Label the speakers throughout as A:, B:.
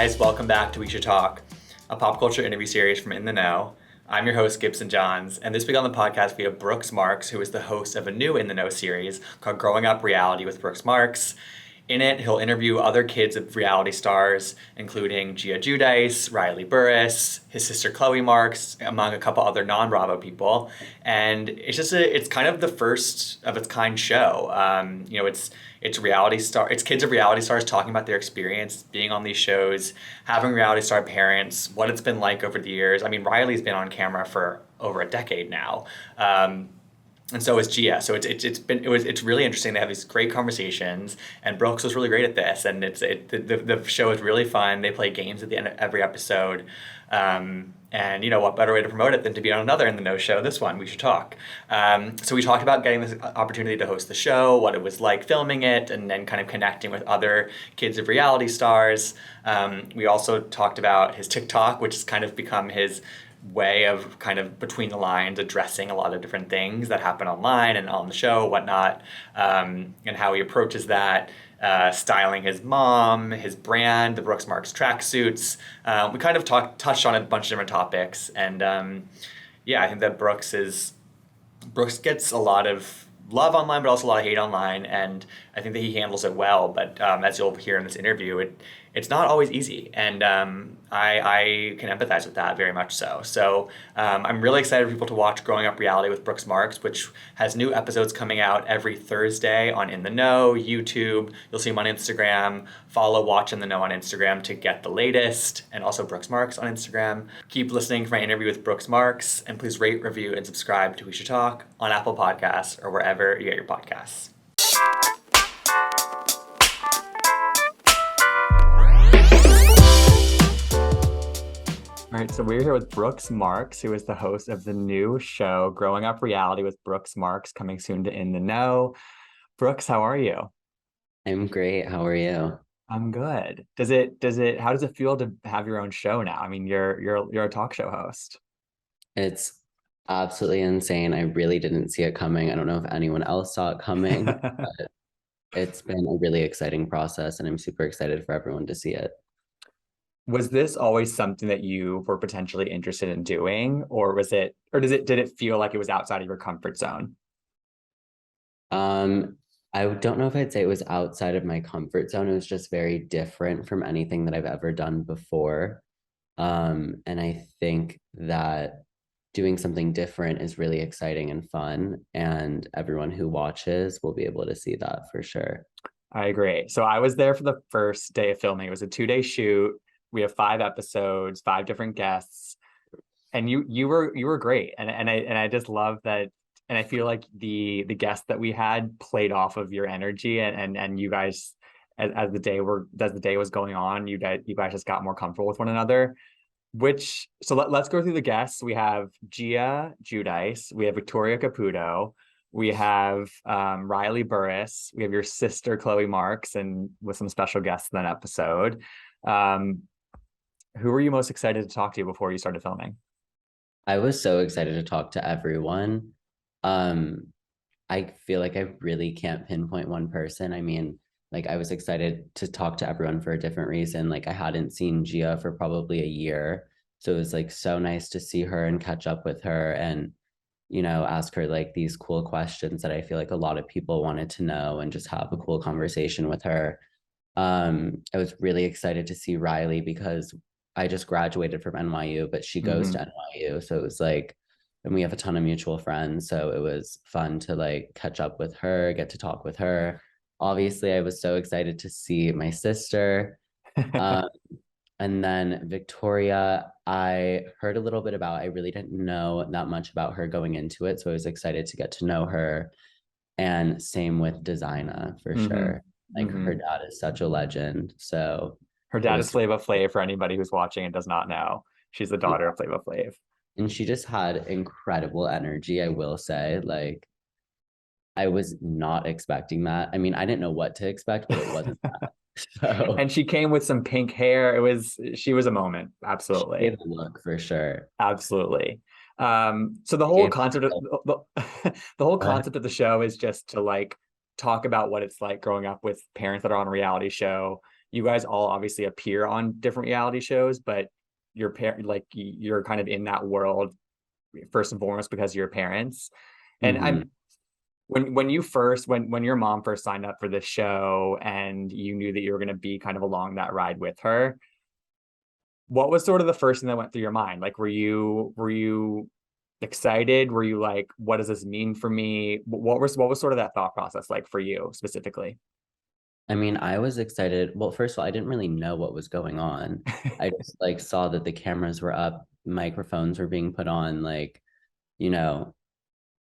A: guys, welcome back to We Should Talk, a pop culture interview series from In the Know. I'm your host, Gibson Johns, and this week on the podcast we have Brooks Marks, who is the host of a new In the Know series called Growing Up Reality with Brooks Marks. In it, he'll interview other kids of reality stars, including Gia Giudice, Riley Burris, his sister Chloe Marks, among a couple other non-Bravo people. And it's kind of the first of its kind show. It's kids of reality stars talking about their experience being on these shows, having reality star parents, what it's been like over the years. I mean, Riley's been on camera for over a decade now. And so is Gia. So it's really interesting. They have these great conversations, and Brooks was really great at this. And the show is really fun. They play games at the end of every episode. And you know what better way to promote it than to be on another In the Know show? This one, We Should Talk. So we talked about getting this opportunity to host the show, what it was like filming it, and then kind of connecting with other kids of reality stars. We also talked about his TikTok, which has kind of become his way of kind of between the lines addressing a lot of different things that happen online and on the show, whatnot, and how he approaches that, styling his mom, his brand, the Brooks Marks tracksuits. We kind of touched on a bunch of different topics, and I think that Brooks gets a lot of love online, but also a lot of hate online, and I think that he handles it well. But as you'll hear in this interview, it's not always easy, and I can empathize with that very much so. So I'm really excited for people to watch Growing Up Reality with Brooks Marks, which has new episodes coming out every Thursday on In the Know, YouTube. You'll see him on Instagram. Follow Watch In the Know on Instagram to get the latest, and also Brooks Marks on Instagram. Keep listening for my interview with Brooks Marks, and please rate, review, and subscribe to We Should Talk on Apple Podcasts or wherever you get your podcasts. All right, so we're here with Brooks Marks, who is the host of the new show, Growing Up Reality with Brooks Marks, coming soon to In the Know. Brooks, how are you?
B: I'm great. How are you?
A: I'm good. How does it feel to have your own show now? I mean, you're a talk show host.
B: It's absolutely insane. I really didn't see it coming. I don't know if anyone else saw it coming, but it's been a really exciting process, and I'm super excited for everyone to see it.
A: Was this always something that you were potentially interested in doing, or did it feel like it was outside of your comfort zone?
B: I don't know if I'd say it was outside of my comfort zone. It was just very different from anything that I've ever done before. And I think that doing something different is really exciting and fun, and everyone who watches will be able to see that for sure.
A: I agree. So I was there for the first day of filming. It was a 2-day shoot. We have 5 episodes, 5 different guests, and you were great. And I just love that. And I feel like the guests that we had played off of your energy, and you guys, as the day was going on, you guys just got more comfortable with one another. Let's go through the guests. We have Gia Giudice, we have Victoria Caputo, we have Riley Burris, we have your sister Chloe Marks, and with some special guests in that episode. Who were you most excited to talk to before you started filming?
B: I was so excited to talk to everyone. I feel like I really can't pinpoint one person. I mean, like, I was excited to talk to everyone for a different reason. Like, I hadn't seen Gia for probably a year. So it was like so nice to see her and catch up with her and, you know, ask her like these cool questions that I feel like a lot of people wanted to know, and just have a cool conversation with her. I was really excited to see Riley because I just graduated from NYU, but she goes to NYU. So it was like, and we have a ton of mutual friends. So it was fun to like catch up with her, get to talk with her. Obviously, I was so excited to see my sister. And then Victoria, I heard a little bit about. I really didn't know that much about her going into it. So I was excited to get to know her. And same with Designa for sure. Like, her dad is such a legend. So
A: her dad is Flava Flav, for anybody who's watching and does not know. She's the daughter of Flava Flav.
B: And she just had incredible energy, I will say. Like, I was not expecting that. I mean, I didn't know what to expect, but it wasn't that. So,
A: and she came with some pink hair. She was a moment. Absolutely.
B: She gave a look for sure.
A: Absolutely. So the whole concept of of the show is just to like talk about what it's like growing up with parents that are on a reality show, you guys all obviously appear on different reality shows, but your parent, like you're kind of in that world first and foremost because of your parents. And
B: Mm-hmm.
A: I'm when you first when your mom first signed up for this show and you knew that you were going to be kind of along that ride with her, what was sort of the first thing that went through your mind? Like, were you excited? Were you like, what does this mean for me? What was sort of that thought process like for you specifically?
B: I mean, I was excited. Well, first of all, I didn't really know what was going on. I just like saw that the cameras were up, microphones were being put on, like, you know,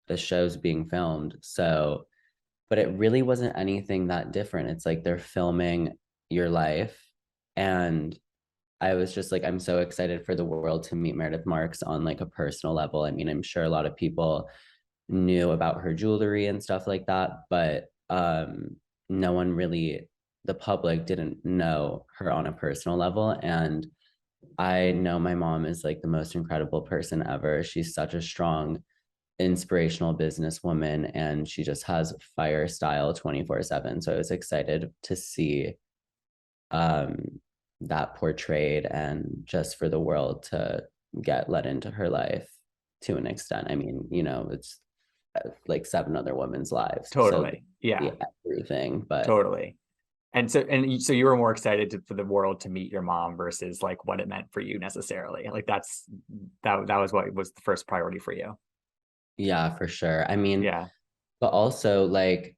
B: the show's being filmed. So, but it really wasn't anything that different. It's like they're filming your life. And I was just like, I'm so excited for the world to meet Meredith Marks on like a personal level. I mean, I'm sure a lot of people knew about her jewelry and stuff like that, but no one really, the public didn't know her on a personal level. And I know my mom is like the most incredible person ever. She's such a strong, inspirational businesswoman, and she just has fire style 24/7. So I was excited to see um, that portrayed and just for the world to get let into her life to an extent. I mean, it's like seven other women's lives. So
A: Totally. Yeah,
B: everything, but
A: totally. And so you were more excited for the world to meet your mom versus like what it meant for you necessarily. Like that was what was the first priority for you.
B: yeah, for sure. I mean,
A: Yeah.
B: but also like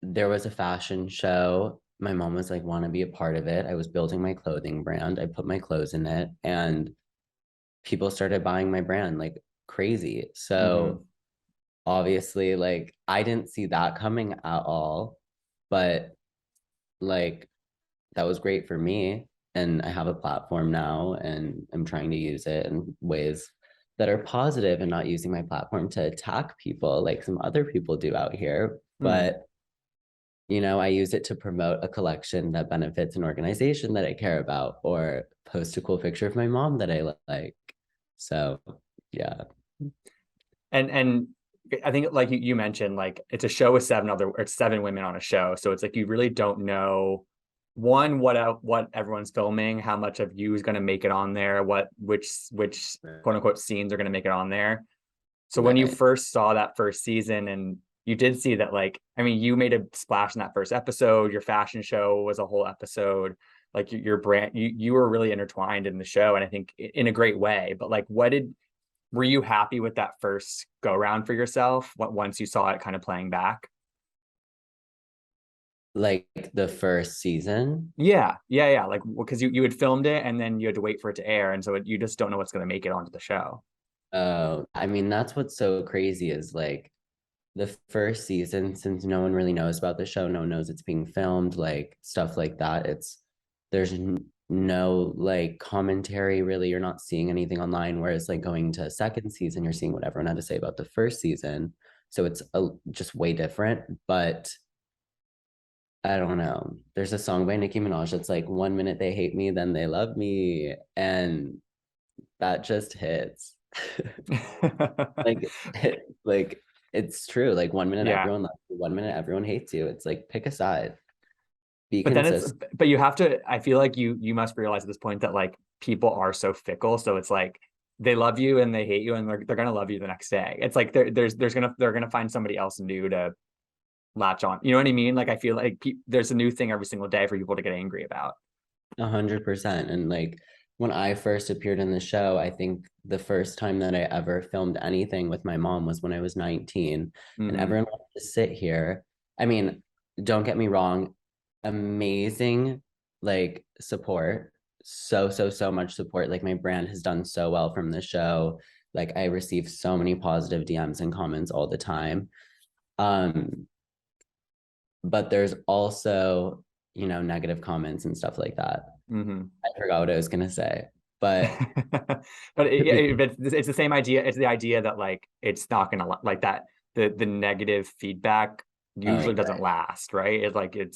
B: there was a fashion show. My mom was like, want to be a part of it. I was building my clothing brand. I put my clothes in it and people started buying my brand like crazy.
A: Mm-hmm.
B: So obviously, like I didn't see that coming at all, but like that was great for me. And I have a platform now and I'm trying to use it in ways that are positive and not using my platform to attack people like some other people do out here.
A: Mm.
B: But I use it to promote a collection that benefits an organization that I care about or post a cool picture of my mom that I like. So, yeah.
A: And I think like you mentioned, like it's a show with it's seven women on a show. So it's like you really don't know one, what everyone's filming, how much of you is going to make it on there, which quote unquote scenes are going to make it on there. So when you
B: Right.
A: first saw that first season and you did see that, like, I mean, you made a splash in that first episode, your fashion show was a whole episode, like your brand, you were really intertwined in the show. And I think in a great way, but like, were you happy with that first go round for yourself? Once you saw it kind of playing back?
B: Like the first season.
A: Yeah. Like, because you had filmed it and then you had to wait for it to air. And so you just don't know what's going to make it onto the show.
B: Oh, I mean, that's what's so crazy is like the first season, since no one really knows about the show, no one knows it's being filmed, like stuff like that. There's no like commentary really. You're not seeing anything online. Whereas like going to second season, you're seeing what everyone had to say about the first season. So it's just way different. But I don't know. There's a song by Nicki Minaj that's like, 1 minute they hate me, then they love me. And that just hits. Like, like it's true. Like 1 minute
A: Yeah.
B: everyone loves you, 1 minute everyone hates you. It's like pick a side, be
A: But then
B: consistent.
A: but you have to, I feel like you must realize at this point that like people are so fickle. So it's like they love you and they hate you and they're gonna love you the next day. It's like they're gonna find somebody else new to latch on. You know what I mean? Like I feel like there's a new thing every single day for people to get angry about.
B: 100%. And like when I first appeared in the show, I think the first time that I ever filmed anything with my mom was when I was 19, and
A: Mm-hmm.
B: everyone wanted to sit here. I mean, don't get me wrong, amazing like support. So much support. Like my brand has done so well from the show. Like I receive so many positive DMs and comments all the time. Um, but there's also, negative comments and stuff like that.
A: Mm-hmm.
B: I forgot what I was gonna say, but
A: But it's the same idea. It's the idea that like it's not gonna like that the negative feedback
B: oh
A: usually doesn't
B: right,
A: last, right? It's like
B: yeah.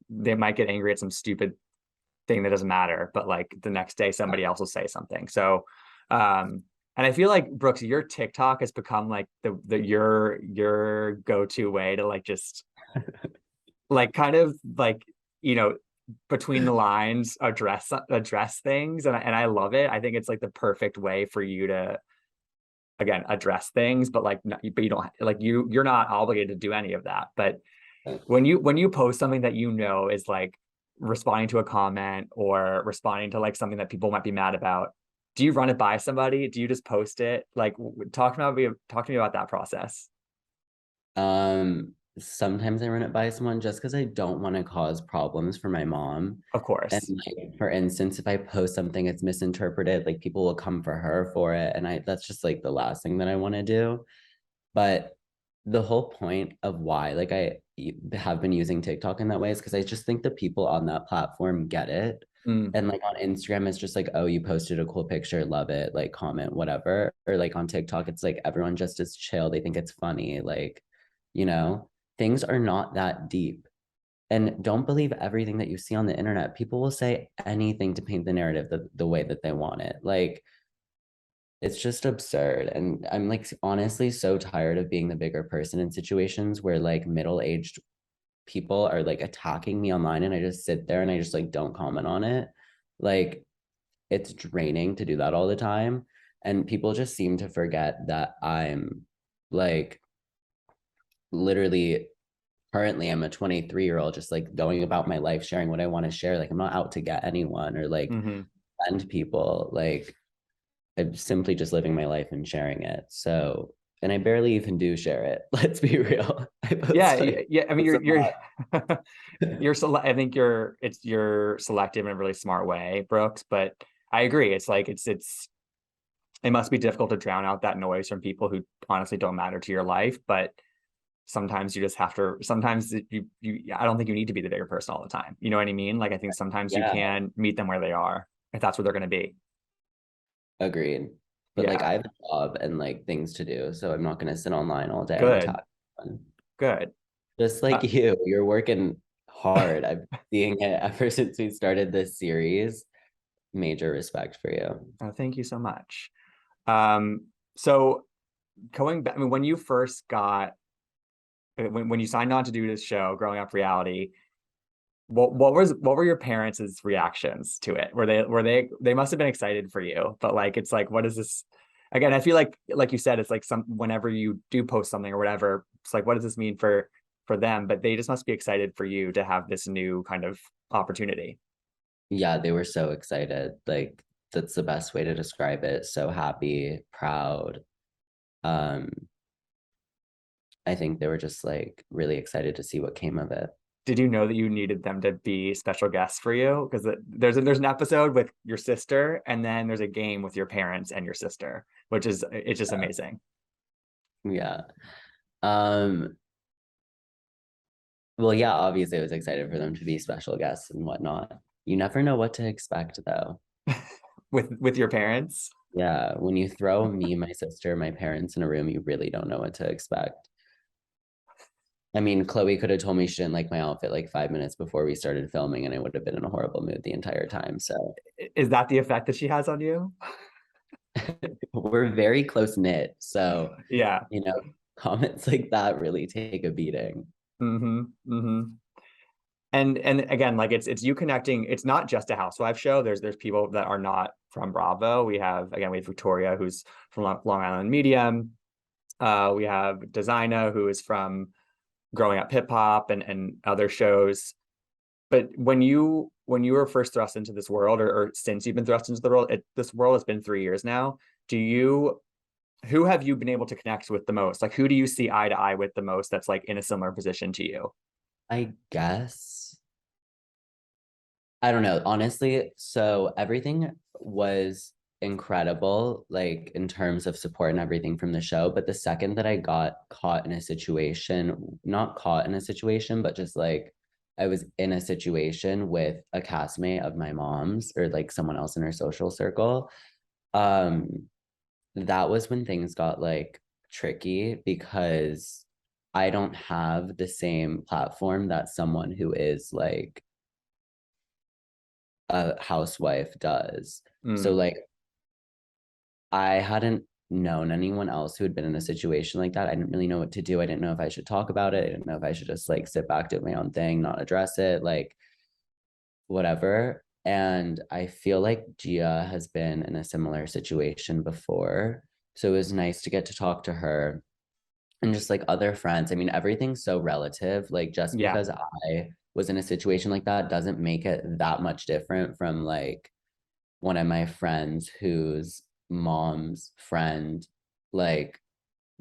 A: they might get angry at some stupid thing that doesn't matter, but like the next day somebody else will say something. So and I feel like Brooks, your TikTok has become like your go-to way to like just like kind of like you know between the lines address things, and I love it. I think it's like the perfect way for you to, again, address things, but like but you don't like you're not obligated to do any of that. But when you post something that you know is like responding to a comment or responding to like something that people might be mad about, do you run it by somebody? Do you just post it? Like talk to me about that process.
B: Sometimes I run it by someone just because I don't want to cause problems for my mom.
A: Of
B: And
A: course.
B: like, for instance, if I post something it's misinterpreted, like people will come for her for it. And that's just like the last thing that I want to do. But the whole point of why like I have been using TikTok in that way is because I just think the people on that platform get it.
A: Mm,
B: And like on Instagram, it's just like, oh, you posted a cool picture, love it, like comment, whatever. Or like on TikTok, it's like everyone just is chill. They think it's funny. Like, you know, things are not that deep. And don't believe everything that you see on the internet. People will say anything to paint the narrative the way that they want it. Like, it's just absurd. And I'm like honestly so tired of being the bigger person in situations where like middle-aged people are like attacking me online and I just sit there and I just like don't comment on it. Like it's draining to do that all the time. And people just seem to forget that I'm like literally currently I'm a 23-year-old just like going about my life sharing what I want to share. Like I'm not out to get anyone or like
A: hmm
B: offend people. Like I'm simply just living my life and sharing it. So, and I barely even do share it. Let's be real. I
A: Yeah,
B: post on
A: yeah. I mean,
B: it's a
A: you're
B: lot.
A: I think you're selective in a really smart way, Brooks. But I agree. It's like it must be difficult to drown out that noise from people who honestly don't matter to your life. But sometimes you just have to. Sometimes you. I don't think you need to be the bigger person all the time. You know what I mean? Like I think sometimes you
B: Yeah,
A: can meet them where they are if that's what they're going to be.
B: agreed. But like
A: Yeah.
B: I have a job and like things to do, so I'm not gonna sit online all day and
A: Good.
B: attack anyone.
A: Good.
B: Just like you're working hard. I've been seeing it ever since we started this series. Major respect for you.
A: Thank you so much. So going back, I mean, when you first got when you signed on to do this show, Growing Up Reality, what were your parents' reactions to it? They must have been excited for you, but like it's like what is this? Again, I feel like you said, it's like some whenever you do post something or whatever, it's like what does this mean for them? But they just must be excited for you to have this new kind of opportunity.
B: Yeah, they were so excited. Like that's the best way to describe it. So happy, proud. Um, I think they were just like really excited to see what came of it.
A: Did you know that you needed them to be special guests for you? Because there's an episode with your sister, and then there's a game with your parents and your sister, which is it's just amazing.
B: Yeah. Um, well, yeah, obviously I was excited for them to be special guests and whatnot. You never know what to expect though.
A: With your parents.
B: Yeah, when you throw me, my sister, my parents in a room, you really don't know what to expect. I mean, Chloe could have told me she didn't like my outfit like 5 minutes before we started filming, and I would have been in a horrible mood the entire time. So
A: Is that the effect that she has on you?
B: we're very close knit. So,
A: Yeah.
B: you know, comments like that really take a beating.
A: Mm-hmm. Mm-hmm. And again, like it's you connecting. It's not just a housewife show. There's people that are not from Bravo. We have Victoria, who's from Long Island Medium. We have Designer, who is from Growing Up Hip Hop and other shows. But when you were first thrust into this world, or since you've been thrust into the world, this world has been 3 years now. Do you Who have you been able to connect with the most? Like who do you see eye to eye with the most that's like in a similar position to you?
B: I guess. I don't know, honestly. So everything was incredible, like in terms of support and everything from the show. But the second that I got caught in a situation, not caught in a situation, but just like I was in a situation with a castmate of my mom's or like someone else in her social circle, um, that was when things got like tricky because I don't have the same platform that someone who is like a housewife does. So
A: Mm,
B: like I hadn't known anyone else who had been in a situation like that. I didn't really know what to do. I didn't know if I should talk about it. I didn't know if I should just like sit back, do my own thing, not address it. Like whatever. And I feel like Gia has been in a similar situation before. So it was nice to get to talk to her and just like other friends. I mean, everything's so relative. Like, just
A: Yeah,
B: because I was in a situation like that doesn't make it that much different from like one of my friends whose mom's friend like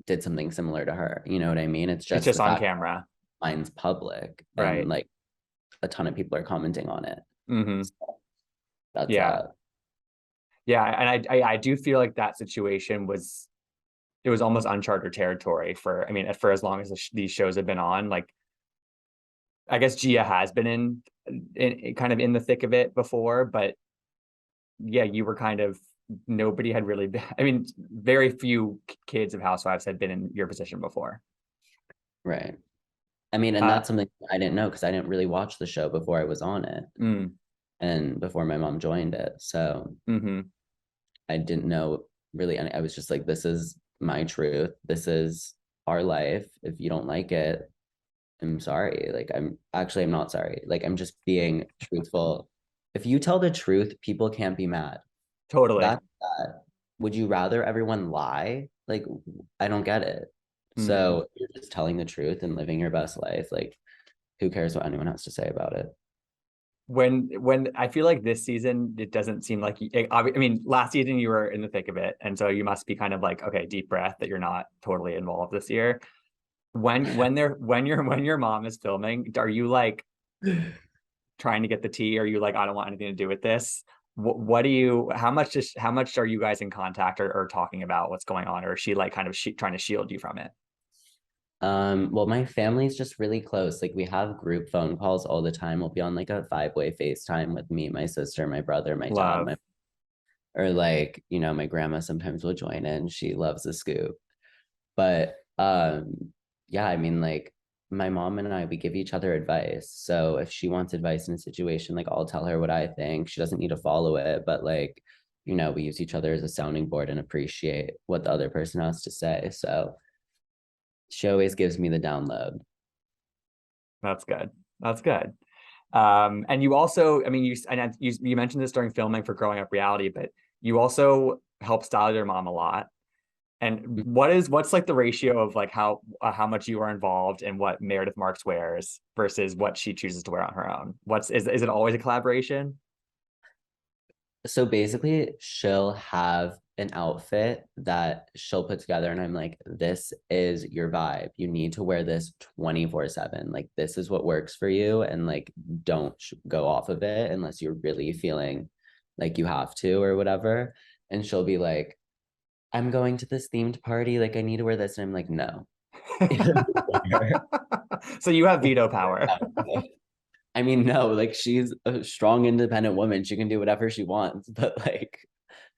B: did something similar to her. You know what I mean? It's
A: it's
B: just
A: just
B: the
A: on
B: fact
A: camera,
B: that mine's public and
A: right?
B: like a ton of people are commenting on it.
A: Mm-hmm.
B: So that's
A: Yeah, yeah, and I do feel like that situation was, it was almost uncharted territory for, I mean, for as long as these shows have been on. Like, I guess Gia has been in kind of in the thick of it before, but yeah, you were kind of, nobody had really been, I mean, very few kids of housewives had been in your position before.
B: right. I mean, and
A: Uh,
B: that's something I didn't know because I didn't really watch the show before I was on it
A: mm,
B: and before my mom joined it. So
A: mm-hmm.
B: I didn't know really any. I was just like, this is my truth. This is our life. If you don't like it, I'm sorry. Like, I'm not sorry. Like, I'm just being truthful. If you tell the truth, people can't be mad.
A: Totally.
B: That's that. Would you rather everyone lie? Like, I don't get it.
A: Mm-hmm.
B: So you're just telling the truth and living your best life. Like, who cares what anyone has to say about it?
A: When I feel like this season, it doesn't seem like I mean, last season you were in the thick of it, and so you must be kind of like, okay, deep breath that you're not totally involved this year. When your mom is filming, are you like trying to get the tea? Are you like, I don't want anything to do with this? What do you? How much are you guys in contact or talking about what's going on, or is she like kind of trying to shield you from it?
B: Well, my family's just really close. Like, we have group phone calls all the time. We'll be on like a 5-way FaceTime with me, my sister, my brother, my dad,
A: Love.
B: or like, my grandma sometimes will join in. She loves the scoop. But yeah, I mean, like, my mom and I, we give each other advice. So if she wants advice in a situation, like, I'll tell her what I think. She doesn't need to follow it, but like, we use each other as a sounding board and appreciate what the other person has to say. So she always gives me the download.
A: That's good. That's good. And you also, I mean, you mentioned this during filming for Growing Up Reality, but you also help style your mom a lot. And what's like the ratio of like how much you are involved in what Meredith Marks wears versus what she chooses to wear on her own? Is it always a collaboration?
B: So basically, she'll have an outfit that she'll put together, and I'm like, this is your vibe. You need to wear this 24/7. Like, this is what works for you, and like, don't go off of it unless you're really feeling like you have to or whatever. And she'll be like, I'm going to this themed party. Like, I need to wear this. And I'm like, no.
A: So you have veto power.
B: I mean, no, like, she's a strong, independent woman. She can do whatever she wants, but like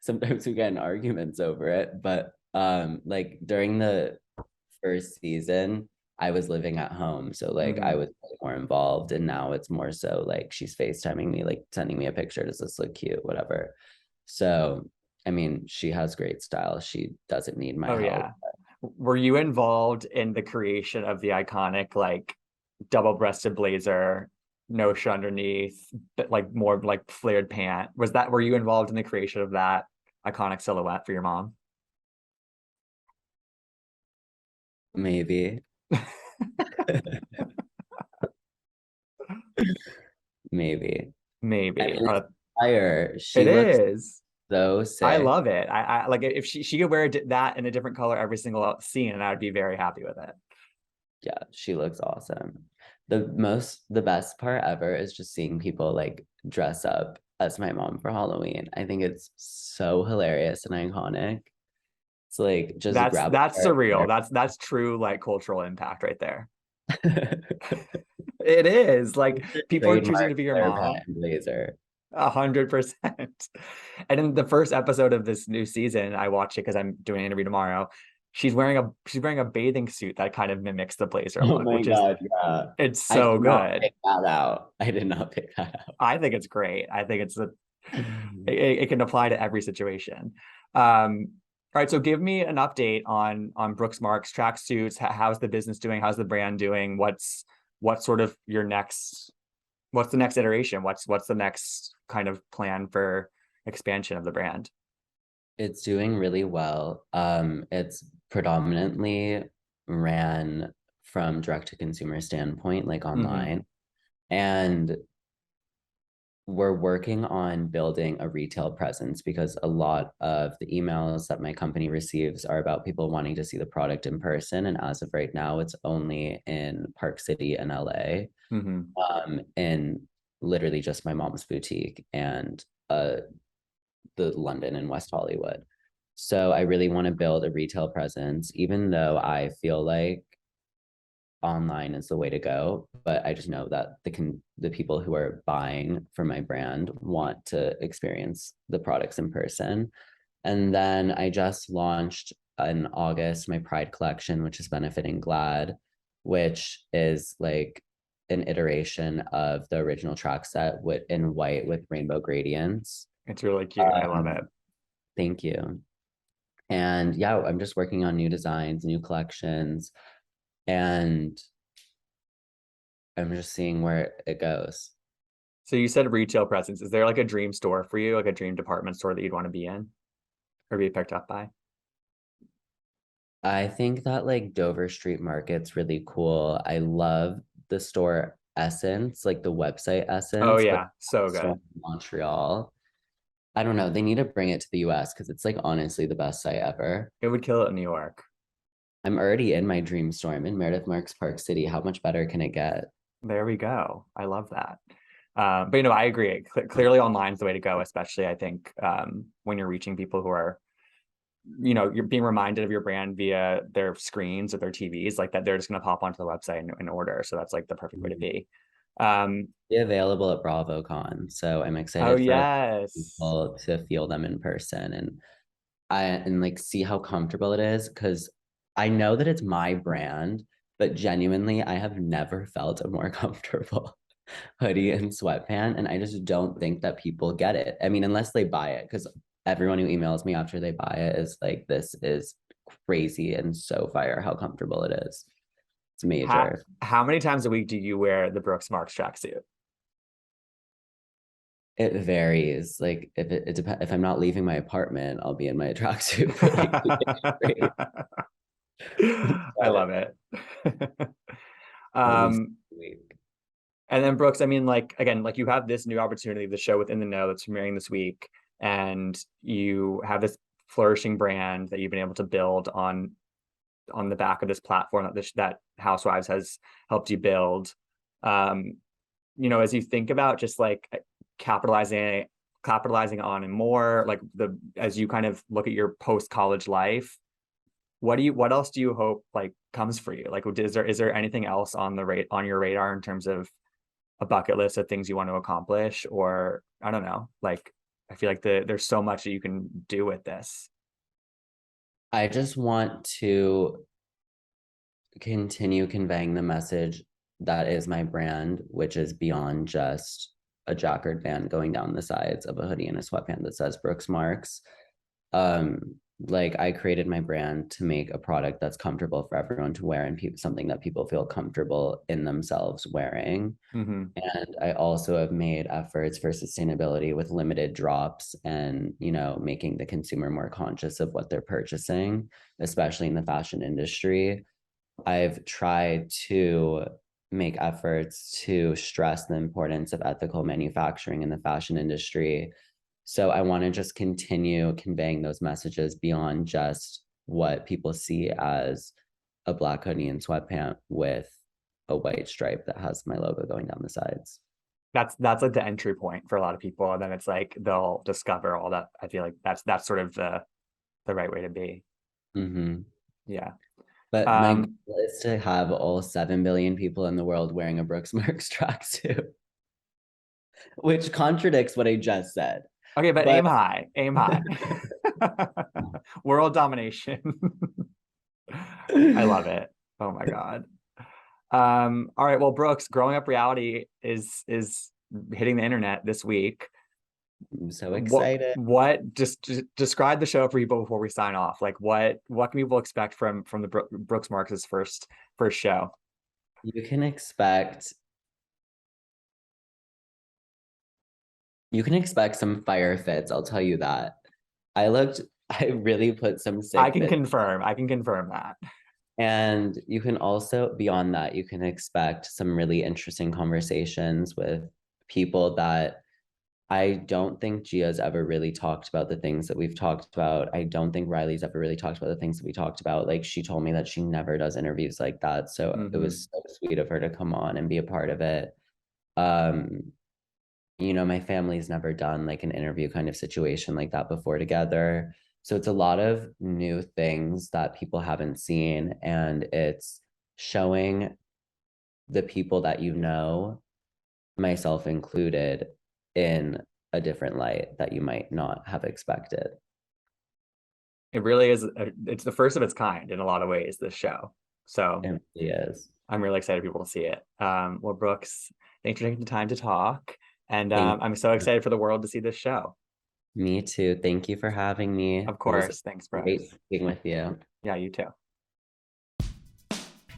B: sometimes we get in arguments over it. But like during the first season, I was living at home. So like I
A: Mhm.
B: was more involved, and now it's more so like she's FaceTiming me, like sending me a picture. Does this look cute? Whatever. So I mean, she has great style. She doesn't need my
A: Oh
B: help.
A: yeah. Were you involved in the creation of the iconic like double-breasted blazer, no shoe underneath, but like more like flared pant? Were you involved in the creation of that iconic silhouette for your mom?
B: Maybe. Maybe. I
A: Maybe.
B: mean, it's fire. She
A: It
B: looks
A: is.
B: so
A: I
B: sick.
A: love it. I like if she could wear that in a different color every single scene, and I would be very happy with it.
B: Yeah, she looks awesome. The best part ever is just seeing people like dress up as my mom for Halloween. I think it's so hilarious and iconic. It's like just grab
A: That's
B: a
A: surreal.
B: pair
A: That's true like cultural impact right there.
B: of
A: It is like people are choosing to
B: trademark
A: be your
B: flare pant
A: mom.
B: and blazer.
A: 100%. And in the first episode of this new season, I watched it because I'm doing an interview tomorrow. She's wearing a bathing suit that kind of mimics the blazer
B: Oh
A: look,
B: my
A: which is
B: God, yeah.
A: it's
B: I
A: so
B: did not
A: good.
B: pick that out. I did not pick that
A: I think it's great. I think
B: out.
A: it can apply to every situation. All right, so give me an update on Brooks Marks tracksuits. How's the business doing? How's the brand doing? What's sort of your next What's the next iteration? What's the next kind of plan for expansion of the brand?
B: It's doing really well. It's predominantly ran from direct to consumer standpoint, like online. And we're working on building a retail presence because a lot of the emails that my company receives are about people wanting to see the product in person. And as of right now, it's only in Park City and LA, in literally just my mom's boutique and the London and West Hollywood. So I really want to build a retail presence, even though I feel like online is the way to go. But I just know that the people who are buying for my brand want to experience the products in person. And then I just launched in August my Pride collection, which is benefiting GLAAD, which is like an iteration of the original track set in white with rainbow gradients.
A: It's really cute. I love it.
B: Thank you. And yeah, I'm just working on new designs, new collections, and I'm just seeing where it goes.
A: So you said retail presence. Is there like a dream store for you, like a dream department store that you'd want to be in or be picked up by?
B: I think that like Dover Street Market's really cool. I love the store Essence, like the website Essence.
A: Oh yeah, so good.
B: Montreal. I don't know. They need to bring it to the US because it's like honestly the best site ever.
A: It would kill it in New York.
B: I'm already in my dream store. I'm in Meredith Marks Park City. How much better can it get?
A: There we go. I love that. But I agree. Clearly online is the way to go, especially I think when you're reaching people who are, you're being reminded of your brand via their screens or their TVs, like that they're just going to pop onto the website and order. So that's like the perfect way to be.
B: Be available at BravoCon. So I'm excited
A: Oh
B: for
A: yes.
B: people to feel them in person and like see how comfortable it is. Cause I know that it's my brand, but genuinely I have never felt a more comfortable hoodie and sweatpant. And I just don't think that people get it. I mean, unless they buy it, because everyone who emails me after they buy it is like, this is crazy and so fire how comfortable it is. It's major.
A: How many times a week do you wear the Brooks Marks tracksuit?
B: It varies. Like it depends. If I'm not leaving my apartment, I'll be in my tracksuit for like
A: I love it. And then Brooks, I mean, like again, like you have this new opportunity, the show Within the Know that's premiering this week, and you have this flourishing brand that you've been able to build on the back of this platform that Housewives has helped you build. As you think about just like capitalizing on and more, like as you kind of look at your post-college life, what else do you hope like comes for you? Like, is there anything else on your radar in terms of a bucket list of things you want to accomplish? Or I don't know, like I feel like there's so much that you can do with this.
B: I just want to continue conveying the message that is my brand, which is beyond just a jacquard band going down the sides of a hoodie and a sweatpant that says Brooks Marks. Like I created my brand to make a product that's comfortable for everyone to wear and something that people feel comfortable in themselves wearing. And I also have made efforts for sustainability with limited drops and, making the consumer more conscious of what they're purchasing, especially in the fashion industry. I've tried to make efforts to stress the importance of ethical manufacturing in the fashion industry. So I want to just continue conveying those messages beyond just what people see as a black hoodie and sweatpant with a white stripe that has my logo going down the sides.
A: That's like the entry point for a lot of people, and then it's like they'll discover all that. I feel like that's sort of the right way to be. Yeah.
B: But my goal is to have all 7 billion people in the world wearing a Brooks Marks tracksuit, which contradicts what I just said.
A: Okay, but aim high. World domination. I love it. Oh my God. All right. Well, Brooks, Growing Up Reality is hitting the internet this week.
B: I'm so excited.
A: What just describe the show for people before we sign off? Like what can people expect from the Brooks Marks' first show?
B: You can expect You can expect some fire fits, I'll tell you that. I really put some sick
A: I can
B: fits.
A: confirm that.
B: And you can also, beyond that, you can expect some really interesting conversations with people that I don't think Gia's ever really talked about the things that we've talked about. I don't think Riley's ever really talked about the things that we talked about. Like, she told me that she never does interviews like that. So it was so sweet of her to come on and be a part of it. My family's never done like an interview kind of situation like that before together. So it's a lot of new things that people haven't seen, and it's showing the people that myself included, in a different light that you might not have expected.
A: It really is. It's the first of its kind in a lot of ways, this show. So
B: It really is.
A: I'm really excited for people to see it. Well, Brooks, thanks for taking the time to talk. And I'm so excited for the world to see this show.
B: Me too. Thank you for having me.
A: Of course. Thanks, Brooks.
B: Great speaking with you.
A: Yeah, you too.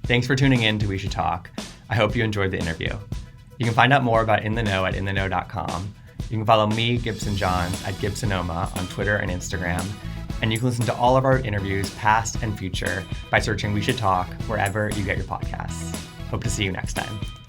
C: Thanks for tuning in to We Should Talk. I hope you enjoyed the interview. You can find out more about In the Know at intheknow.com. You can follow me, Gibson Johns, at Gibsonoma on Twitter and Instagram. And you can listen to all of our interviews, past and future, by searching We Should Talk wherever you get your podcasts. Hope to see you next time.